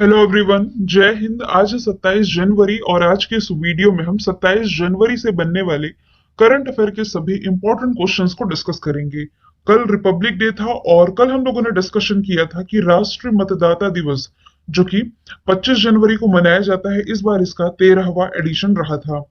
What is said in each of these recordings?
Hello everyone, जय हिंद। आज है 27 जनवरी और आज के इस वीडियो में हम 27 जनवरी से बनने वाले करंट अफेयर के सभी इंपॉर्टेंट क्वेश्चंस को डिस्कस करेंगे। कल रिपब्लिक डे था और कल हम लोगों ने डिस्कशन किया था कि राष्ट्रीय मतदाता दिवस जो कि 25 जनवरी को मनाया जाता है, इस बार इसका 13वां एडिशन रहा था।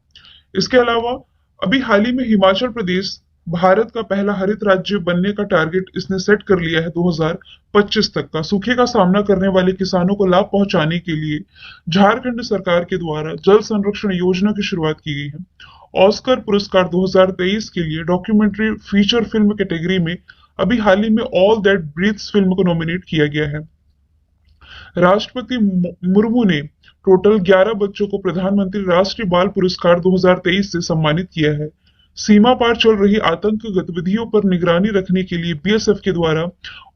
इसके अलावा अभी हाल ही में हिमाचल प्रदेश भारत का पहला हरित राज्य बनने का टारगेट इसने सेट कर लिया है 2025 तक का। सूखे का सामना करने वाले किसानों को लाभ पहुंचाने के लिए झारखंड सरकार के द्वारा जल संरक्षण योजना की शुरुआत की गई है। ऑस्कर पुरस्कार 2023 के लिए डॉक्यूमेंट्री फीचर फिल्म कैटेगरी में अभी हाल ही में ऑल दैट ब्रीथ्स फिल्म को नॉमिनेट किया गया है। राष्ट्रपति मुर्मू ने टोटल 11 बच्चों को प्रधानमंत्री राष्ट्रीय बाल पुरस्कार 2023 से सम्मानित किया है। सीमा पार चल रही आतंक गतिविधियों पर निगरानी रखने के लिए बीएसएफ के द्वारा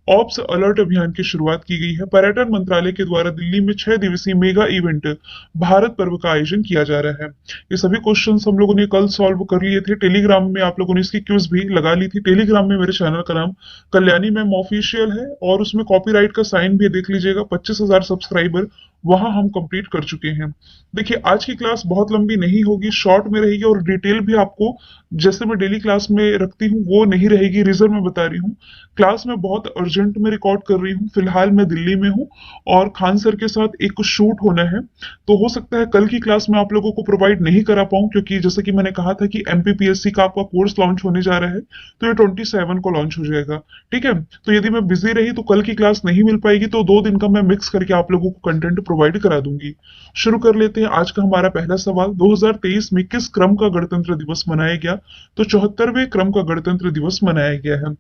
ऑप्स अलर्ट अभियान की शुरुआत की गई है। पर्यटन मंत्रालय के द्वारा दिल्ली में 6 दिवसीय मेगा इवेंट भारत पर्व का आयोजन किया जा रहा है। ये सभी क्वेश्चंस हम लोगों ने कल सॉल्व कर लिए थे। टेलीग्राम में आप लोगों ने इसकी क्विज भी लगा ली थी। टेलीग्राम में मेरे चैनल का नाम कल्याणी मैम ऑफिशियल है और उसमें कॉपीराइट का साइन भी देख लीजिएगा। 25,000 सब्सक्राइबर वहां हम कंप्लीट कर चुके हैं। देखिए, आज की क्लास बहुत लंबी नहीं होगी, शॉर्ट में रहेगी और डिटेल भी आपको जैसे मैं डेली क्लास में रखती हूँ वो नहीं रहेगी। रीजन मैं बता रही हूँ, क्लास में बहुत अर्जेंट में रिकॉर्ड कर रही हूँ। फिलहाल मैं दिल्ली में हूँ और खान सर के साथ एक शूट होना है, तो हो सकता है कल की क्लास में आप लोगों को प्रोवाइड नहीं करा पाऊँ, क्योंकि जैसे कि मैंने कहा था कि एमपीपीएससी का आपका कोर्स लॉन्च होने जा रहा है, तो ये 27 को लॉन्च हो जाएगा। ठीक है, तो यदि मैं बिजी रही तो कल की क्लास नहीं मिल पाएगी, तो 2 दिन का मैं मिक्स करके आप लोगों को कंटेंट प्रोवाइड करा दूंगी। शुरू कर लेते हैं। आज का हमारा पहला सवाल, 2023 में किस क्रम का गणतंत्र दिवस मनाया गया? तो 74वें क्रम का गणतंत्र दिवस मनाया गया है।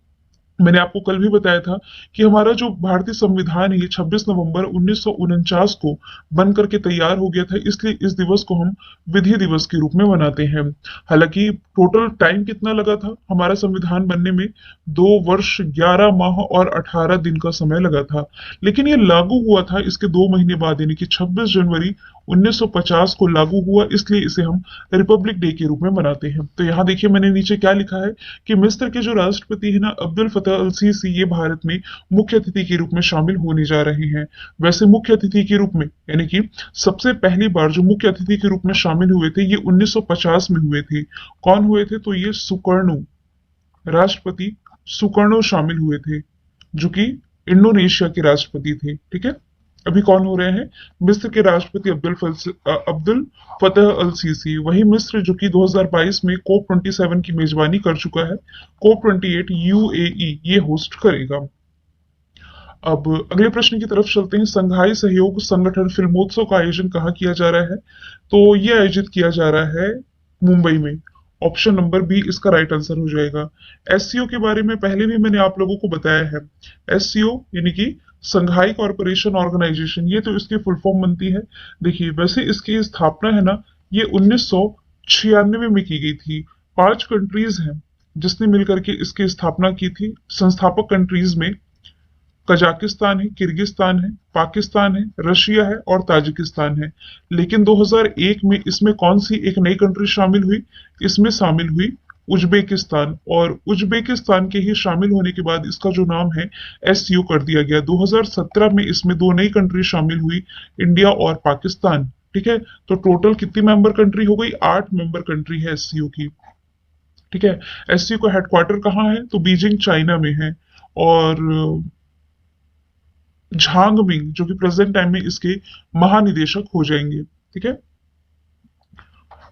मैंने आपको कल भी बताया था कि हमारा जो भारतीय संविधान है ये 26 नवंबर 1949 को बन करके तैयार हो गया था, इसलिए इस दिवस को हम विधि दिवस के रूप में मनाते हैं। हालांकि टोटल टाइम कितना लगा था हमारा संविधान बनने में? 2 वर्ष 11 माह और 18 दिन का समय लगा था, लेकिन ये लागू हुआ था इसके 2 महीने बाद, यानी कि 26 जनवरी 1950 को लागू हुआ, इसलिए इसे हम रिपब्लिक डे के रूप में मनाते हैं। तो यहाँ देखिए मैंने नीचे क्या लिखा है कि मिस्र के जो राष्ट्रपति है ना, अब्दुल फतेह अल सीसी, ये भारत में मुख्य अतिथि के रूप में शामिल होने जा रहे हैं। वैसे मुख्य अतिथि के रूप में, यानी कि सबसे पहली बार जो मुख्य अतिथि के रूप में शामिल हुए थे ये 1950 में हुए थे। कौन हुए थे? तो ये सुकर्णो, राष्ट्रपति सुकर्णो शामिल हुए थे, जो कि इंडोनेशिया के राष्ट्रपति थे। ठीक है, अभी कौन हो रहे हैं? मिस्र के राष्ट्रपति अब्दुल फतेह अल सीसी। वही मिस्र जो कि 2022 में कोप 27 की मेजबानी कर चुका है। कोप 28 यूएई ये होस्ट करेगा। अब अगले प्रश्न की तरफ चलते हैं। संघाई सहयोग संगठन फिल्मोत्सव का आयोजन कहाँ किया जा रहा है? तो ये आयोजित किया जा रहा है मुंबई में। ऑप्शन नंबर बी इसका राइट आंसर हो जाएगा। एससीओ के बारे में पहले भी मैंने आप लोगों को बताया है। एससीओ यानी कि संघाई कॉरपोरेशन ऑर्गेनाइजेशन, ये तो इसकी फुल फॉर्म बनती है। देखिए, वैसे इसकी स्थापना है ना, ये 1996 में की गई थी। 5 कंट्रीज हैं जिसने मिलकर के इसकी स्थापना की थी। संस्थापक कंट्रीज में कजाकिस्तान है, किर्गिस्तान है, पाकिस्तान है, रशिया है और ताजिकिस्तान है। लेकिन 2001 में इसमें कौन सी एक नई कंट्री शामिल हुई? इसमें शामिल हुई उज्बेकिस्तान, और उज्बेकिस्तान के ही शामिल होने के बाद इसका जो नाम है एससीओ कर दिया गया। 2017 में इसमें 2 नई कंट्री शामिल हुई, इंडिया और पाकिस्तान। ठीक है, तो टोटल कितनी मेंबर कंट्री हो गई? 8 मेंबर कंट्री है एससीओ की। ठीक है, एससीओ का हेडक्वार्टर कहाँ है? तो बीजिंग चाइना में है। और झांगमिंग जो कि प्रेजेंट टाइम में इसके महानिदेशक हो जाएंगे। ठीक है,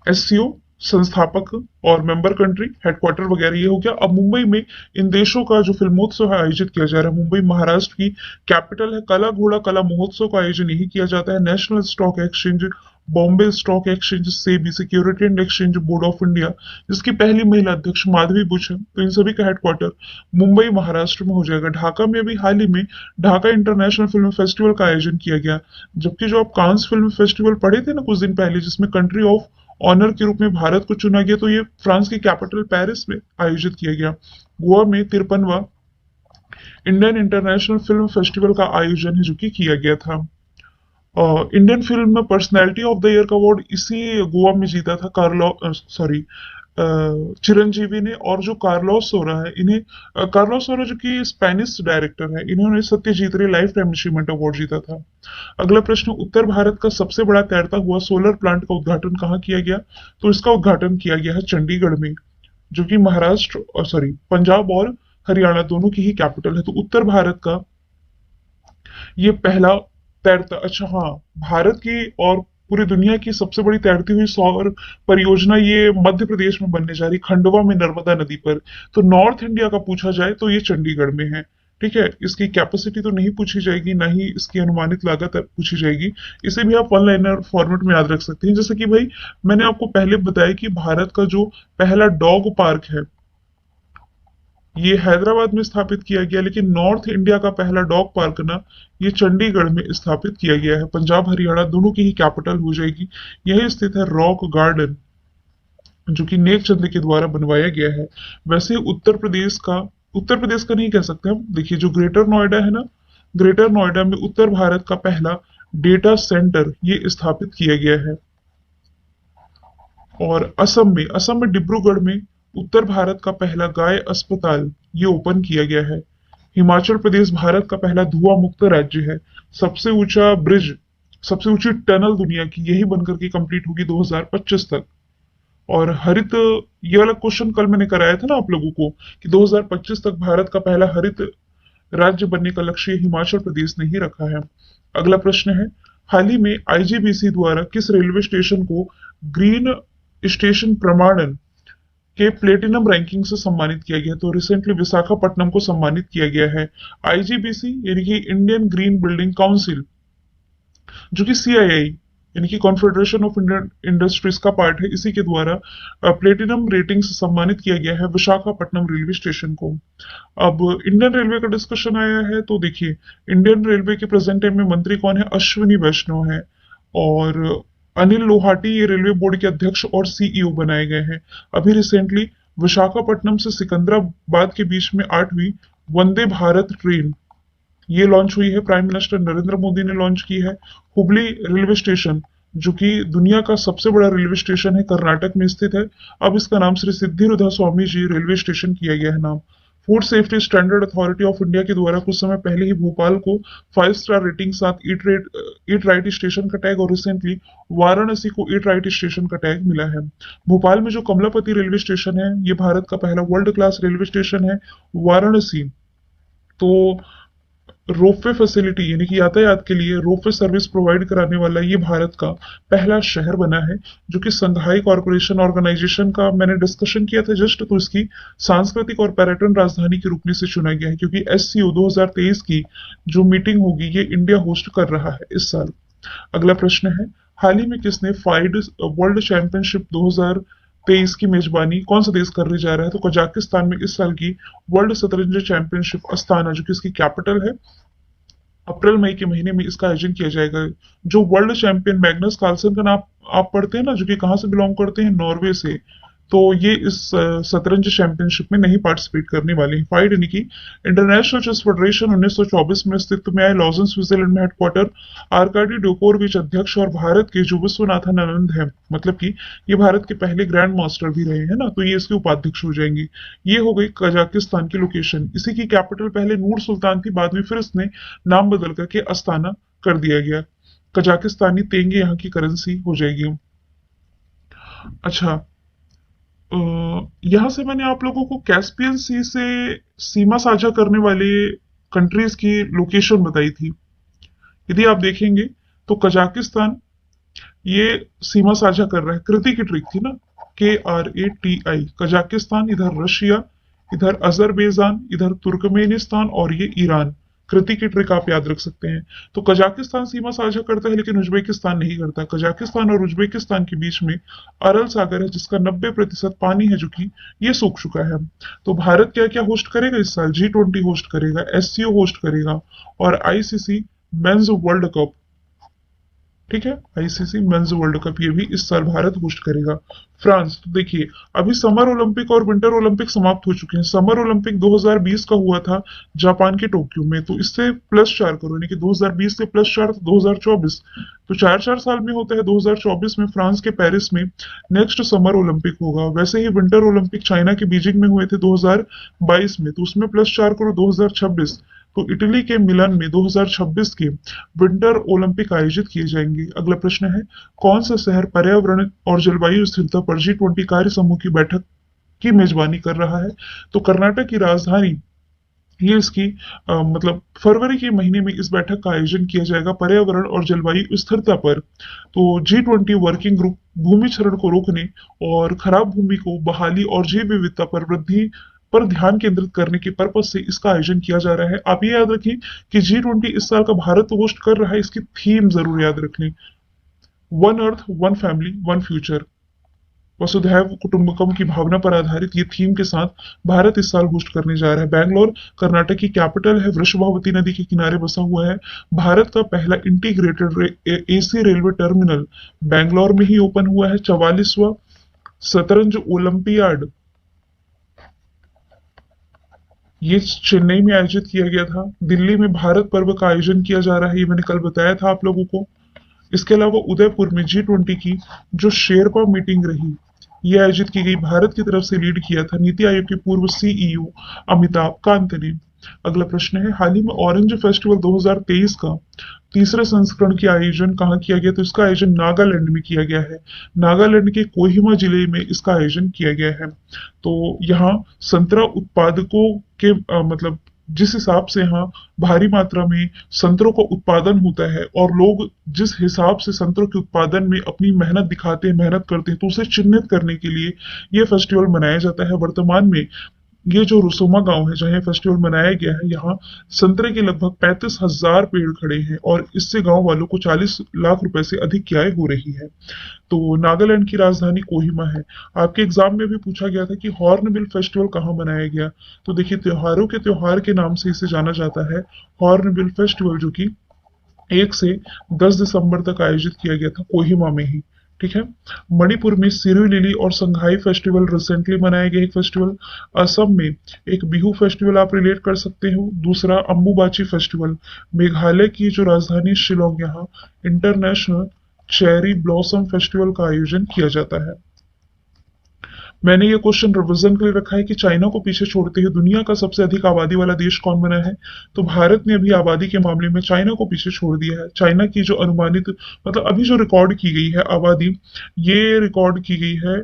एससीओ संस्थापक और मेंबर कंट्री, हेडक्वार्टर वगैरह ये हो गया। अब मुंबई में इन देशों का जो फिल्मोत्सव है आयोजित किया जा रहा है। मुंबई महाराष्ट्र की कैपिटल है। कला घोड़ा कला महोत्सव का आयोजन यही किया जाता है। National stock exchange, Bombay stock exchange, SEBI security and exchange board of India, जिसकी पहली महिला अध्यक्ष माधवी बुच है, तो इन सभी का हेडक्वार्टर मुंबई महाराष्ट्र में हो जाएगा। ढाका में अभी हाल ही में ढाका इंटरनेशनल फिल्म फेस्टिवल का आयोजन किया गया। जबकि जो आप कांस फिल्म फेस्टिवल पढ़े थे ना कुछ दिन पहले, जिसमें कंट्री ऑफ ऑनर के रूप में भारत को चुना गया, तो ये फ्रांस की कैपिटल पेरिस में आयोजित किया गया। गोवा में 53वां इंडियन इंटरनेशनल फिल्म फेस्टिवल का आयोजन है जो कि किया गया था। इंडियन फिल्म में पर्सनैलिटी ऑफ द ईयर का अवार्ड इसी गोवा में जीता था कार्लो, सॉरी, चिरंजीवी ने, और जो कार्लोस सोरा है, इन्हें कार्लोस सोरा जो कि स्पेनिश डायरेक्टर है, इन्होंने सत्यजीत रे लाइफ टाइम अचीवमेंट अवार्ड जीता था। अगला प्रश्न, उत्तर भारत का सबसे बड़ा तैरता हुआ सोलर प्लांट का उद्घाटन कहाँ किया गया? तो इसका उद्घाटन किया गया है चंडीगढ़ में, जो कि महाराष्ट्र और सॉरी पंजाब और हरियाणा दोनों की ही कैपिटल है। तो उत्तर भारत का ये पहला तैरता, अच्छा हाँ, भारत की और पूरी दुनिया की सबसे बड़ी तैरती हुई सौर परियोजना ये मध्य प्रदेश में बनने जा रही, खंडवा में नर्मदा नदी पर। तो नॉर्थ इंडिया का पूछा जाए तो ये चंडीगढ़ में है। ठीक है, इसकी कैपेसिटी तो नहीं पूछी जाएगी, ना ही इसकी अनुमानित लागत पूछी जाएगी। इसे भी आप वन लाइनर फॉर्मेट में याद रख सकते हैं। जैसे कि भाई मैंने आपको पहले बताया कि भारत का जो पहला डॉग पार्क है ये हैदराबाद में स्थापित किया गया, लेकिन नॉर्थ इंडिया का पहला डॉग पार्क ना ये चंडीगढ़ में स्थापित किया गया है। पंजाब हरियाणा दोनों की ही कैपिटल हो जाएगी। यही स्थित है रॉक गार्डन, जो कि नेक चंद के द्वारा बनवाया गया है। वैसे उत्तर प्रदेश का नहीं कह सकते हम। देखिए जो ग्रेटर नोएडा है ना, ग्रेटर नोएडा में उत्तर भारत का पहला डेटा सेंटर ये स्थापित किया गया है। और असम में डिब्रूगढ़ में उत्तर भारत का पहला गाय अस्पताल ये ओपन किया गया है। हिमाचल प्रदेश भारत का पहला धुआं मुक्त राज्य है। सबसे ऊंचा ब्रिज, सबसे ऊंची टनल दुनिया की यही बनकर के कंप्लीट होगी 2025 तक। और हरित, ये वाला क्वेश्चन कल मैंने कराया था ना आप लोगों को कि 2025 तक भारत का पहला हरित राज्य बनने का लक्ष्य हिमाचल प्रदेश ने ही रखा है। अगला प्रश्न है, हाल ही में आईजीबीसी द्वारा किस रेलवे स्टेशन को ग्रीन स्टेशन प्रमाणन के प्लेटिनम रैंकिंग से सम्मानित किया गया? तो रिसेंटली विशाखापट्टनम को सम्मानित किया गया है। आईजीबीसी यानी कि इंडियन ग्रीन बिल्डिंग काउंसिल, जो कि सीआईआई यानी कि कॉन्फेडरेशन ऑफ इंडियन इंडस्ट्रीज का पार्ट है, इसी के द्वारा प्लेटिनम रेटिंग से सम्मानित किया गया है विशाखापट्टनम रेलवे स्टेशन को। अब इंडियन रेलवे का डिस्कशन आया है, तो देखिए इंडियन रेलवे के प्रेजेंट टाइम में मंत्री कौन है? अश्विनी वैष्णव है। और अनिल लोहाटी ये रेलवे बोर्ड के अध्यक्ष और सीईओ बनाए गए हैं। अभी रिसेंटली विशाखापट्टनम से सिकंदराबाद के बीच में 8वीं वंदे भारत ट्रेन ये लॉन्च हुई है, प्राइम मिनिस्टर नरेंद्र मोदी ने लॉन्च की है। हुबली रेलवे स्टेशन, जो कि दुनिया का सबसे बड़ा रेलवे स्टेशन है, कर्नाटक में स्थित है। अब इसका नाम श्री सिद्धिरुधा स्वामी जी रेलवे स्टेशन किया गया है नाम। Food safety standard authority of India के द्वारा कुछ समय पहले ही भोपाल को 5 स्टार रेटिंग साथ ईट राइट स्टेशन का टैग, और रिसेंटली वाराणसी को ईट राइट स्टेशन का टैग मिला है। भोपाल में जो कमलापति रेलवे स्टेशन है ये भारत का पहला वर्ल्ड क्लास रेलवे स्टेशन है। वाराणसी तो रोपवे फैसिलिटी यानी कि यातायात के लिए रोपवे सर्विस प्रोवाइड कराने वाला ये भारत का पहला शहर बना है, जो कि संघाई कॉर्पोरेशन ऑर्गेनाइजेशन का मैंने डिस्कशन किया था जस्ट, तो इसकी सांस्कृतिक और पर्यटन राजधानी के रूप में से चुना गया है, क्योंकि एससीओ 2023 की जो मीटिंग होगी ये इंडिया होस्ट कर रहा है इस साल। अगला प्रश्न है, हाल ही में किसने फाइड वर्ल्ड चैंपियनशिप 2023 की मेजबानी कौन सा देश करने जा रहा है? तो कजाकिस्तान में इस साल की वर्ल्ड शतरंज चैंपियनशिप अस्ताना, जो कि इसकी कैपिटल है, अप्रैल मई के महीने में इसका आयोजन किया जाएगा। जो वर्ल्ड चैंपियन मैग्नस कार्लसन का नाम आप पढ़ते हैं ना, जो कि कहाँ से बिलोंग करते हैं? नॉर्वे से। तो ये इस शतरंज चैंपियनशिप में नहीं पार्टिसिपेट करने वाले हैं। फाइड यानी कि इंटरनेशनल चेस फेडरेशन 1924 में अस्तित्व में आए, लॉजन स्विट्जरलैंड में हेडक्वार्टर, आर्काडी डोकोरविच अध्यक्ष, और भारत के जो विश्वनाथन आनंद है, मतलब कि ये भारत के पहले ग्रैंड मास्टर भी रहे हैं ना, तो ये इसके उपाध्यक्ष हो जाएंगे। ये हो गई कजाकिस्तान की लोकेशन। इसी की कैपिटल पहले नूर सुल्तान थी, बाद में फिर इसने नाम बदल करके अस्ताना कर दिया गया। कजाकिस्तानी तेंगे यहाँ की करेंसी हो जाएगी। अच्छा, यहाँ से मैंने आप लोगों को कैस्पियन सी से सीमा साझा करने वाले कंट्रीज की लोकेशन बताई थी। यदि आप देखेंगे तो कजाकिस्तान ये सीमा साझा कर रहा है, कृति की ट्रिक थी ना, KRATI, कजाकिस्तान, इधर रशिया, इधर अजरबैजान, इधर तुर्कमेनिस्तान, और ये ईरान। कृति की ट्रिक आप याद रख सकते हैं। तो कजाकिस्तान सीमा साझा करता है, लेकिन उज्बेकिस्तान नहीं करता। कजाकिस्तान और उज्बेकिस्तान के बीच में अरल सागर है, जिसका 90% पानी है, जो कि ये सूख चुका है। तो भारत क्या क्या होस्ट करेगा इस साल? G20 होस्ट करेगा, SCO होस्ट करेगा, और ICC मेंस वर्ल्ड कप। ठीक है। आईसीसी मेंस वर्ल्ड कप ये भी इस साल भारत होस्ट करेगा। फ्रांस, तो देखिए अभी समर ओलंपिक और विंटर ओलंपिक समाप्त हो चुके हैं। समर ओलंपिक 2020 का हुआ था जापान के टोक्यो में, तो इससे +4 करो, यानी कि 2020 से +4 तो 2024, तो 4-4 साल में होता है। 2024 में फ्रांस के पेरिस में नेक्स्ट समर ओलंपिक होगा। वैसे ही विंटर ओलंपिक चाइना के बीजिंग में हुए थे 2022 में, तो उसमें +4 करो 2026। तो इटली के मिलान में 2026 के विंटर ओलंपिक आयोजित किए जाएंगे। अगला प्रश्न है, कौन सा शहर पर्यावरण और जलवायु स्थिरता पर G20 कार्य समूह की बैठक की मेजबानी कर रहा है? तो कर्नाटक की राजधानी, ये इसकी मतलब फरवरी के महीने में इस बैठक का आयोजन किया जाएगा पर्यावरण और जलवायु स्थिरता पर। तो G20 वर्किंग ग्रुप भूमि क्षरण को रोकने और खराब भूमि को बहाली और जैव विविधता पर वृद्धि पर ध्यान केंद्रित करने के पर्पज से इसका आयोजन किया जा रहा है। आप ये याद रखें कि G20 इस साल का भारत होस्ट कर रहा है, इसकी थीम जरूर याद रख लें, one earth one family one future, वसुधैव कुटुंबकम की भावना पर आधारित ये थीम के साथ भारत इस साल होस्ट करने जा रहा है। बैंगलोर कर्नाटक की कैपिटल है, वृषभावती नदी के किनारे बसा हुआ है। भारत का पहला integrated AC railway terminal Bangalore में ही ओपन हुआ है। 44वां शतरंज ओलंपियाड ये चेन्नई में आयोजित किया गया था। दिल्ली में भारत पर्व का आयोजन किया जा रहा है, ये मैंने कल बताया था आप लोगों को। इसके अलावा उदयपुर में G20 की जो शेरपा मीटिंग रही, ये आयोजित की गई, भारत की तरफ से लीड किया था नीति आयोग के पूर्व सीईओ अमिताभ कांत ने। अगला प्रश्न है, हाल ही में ऑरेंज फेस्टिवल 2023 का तीसरे संस्करण के आयोजन कहाँ किया गया? तो इसका आयोजन नागालैंड में किया गया है। नागालैंड के कोहिमा जिले में इसका आयोजन किया गया है। तो यहाँ संतरा उत्पादकों के मतलब जिस हिसाब से यहाँ भारी मात्रा में संतरों का उत्पादन होता है और लोग जिस हिसाब से संतरों के उत्पादन में अपनी मेहनत दिखाते हैं, मेहनत करते हैं, तो उसे चिन्हित करने के लिए ये फेस्टिवल मनाया जाता है। वर्तमान में ये जो रुसोमा गांव है जहाँ फेस्टिवल मनाया गया है, यहाँ संतरे के लगभग 35,000 पेड़ खड़े हैं और इससे गांव वालों को 40 लाख रुपए से अधिक की आय हो रही है। तो नागालैंड की राजधानी कोहिमा है। आपके एग्जाम में भी पूछा गया था कि हॉर्नबिल फेस्टिवल कहाँ मनाया गया? तो देखिए, त्योहारों के त्योहार के नाम से इसे जाना जाता है, हॉर्नबिल फेस्टिवल, जो कि 1 से 10 दिसंबर तक आयोजित किया गया था कोहिमा में ही। ठीक है। मणिपुर में सिरुई लिली और संघाई फेस्टिवल रिसेंटली मनाया गया एक फेस्टिवल। असम में एक बिहू फेस्टिवल आप रिलेट कर सकते हो। दूसरा अम्बुबाची फेस्टिवल। मेघालय की जो राजधानी शिलोंग, यहाँ इंटरनेशनल चेरी ब्लॉसम फेस्टिवल का आयोजन किया जाता है। मैंने ये क्वेश्चन रिवीजन के लिए रखा है कि चाइना को पीछे छोड़ते हुए दुनिया का सबसे अधिक आबादी वाला देश कौन बना है? तो भारत ने अभी आबादी के मामले में चाइना को पीछे छोड़ दिया है। चाइना की जो अनुमानित मतलब अभी जो रिकॉर्ड की गई है आबादी, ये रिकॉर्ड की गई है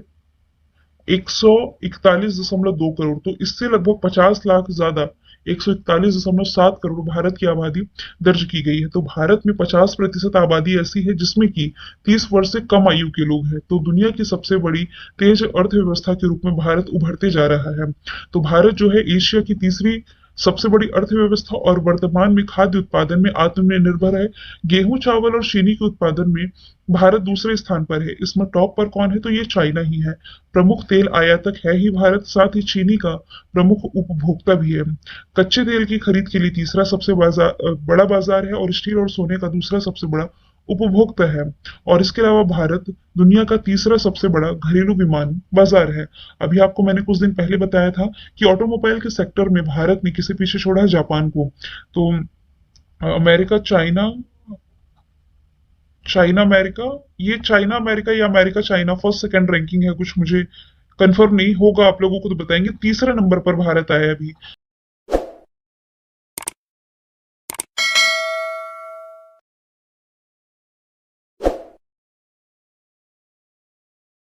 141.2 करोड़, तो इससे लगभग 50 लाख ज्यादा 141.7 करोड़ भारत की आबादी दर्ज की गई है। तो भारत में 50% आबादी ऐसी है जिसमें कि 30 वर्ष से कम आयु के लोग हैं। तो दुनिया की सबसे बड़ी तेज अर्थव्यवस्था के रूप में भारत उभरते जा रहा है। तो भारत जो है एशिया की तीसरी सबसे बड़ी अर्थव्यवस्था और वर्तमान में खाद्य उत्पादन में आत्मनिर्भर है। गेहूं, चावल और चीनी के उत्पादन में भारत दूसरे स्थान पर है। इसमें टॉप पर कौन है? तो ये चाइना ही है। प्रमुख तेल आयातक है ही भारत, साथ ही चीनी का प्रमुख उपभोक्ता भी है। कच्चे तेल की खरीद के लिए तीसरा सबसे बड़ा बाजार है और स्टील और सोने का दूसरा सबसे बड़ा उपभोक्ता है। और इसके अलावा भारत दुनिया का तीसरा सबसे बड़ा घरेलू विमान बाजार है। अभी आपको मैंने कुछ दिन पहले बताया था कि ऑटोमोबाइल के सेक्टर में भारत ने किसे पीछे छोड़ा है? जापान को। तो अमेरिका चाइना, चाइना अमेरिका, ये चाइना अमेरिका या America China first second ranking है, कुछ मुझे कंफर्म नहीं होगा, आप लोगों को तो बताएंगे। तीसरा नंबर पर भारत आया अभी।